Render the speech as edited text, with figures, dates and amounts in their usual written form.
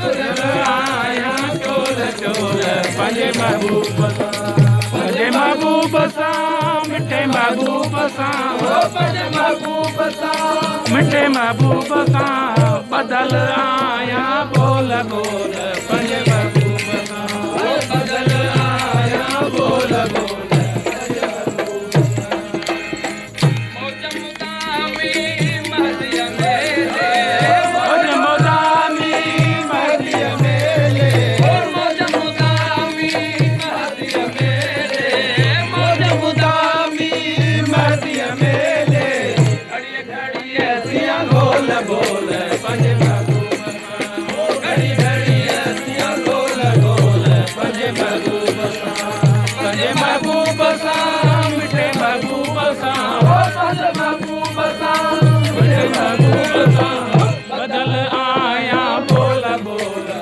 आया चोर चोर पंजे महबूब पंजे महबूब सा मिठे महबूब सा पंजे महबूब सा मिठे महबूब सा बदल आया बोल बोल पंजे महबूब सा बदल आया बोल बोल बदल आया बोल बोल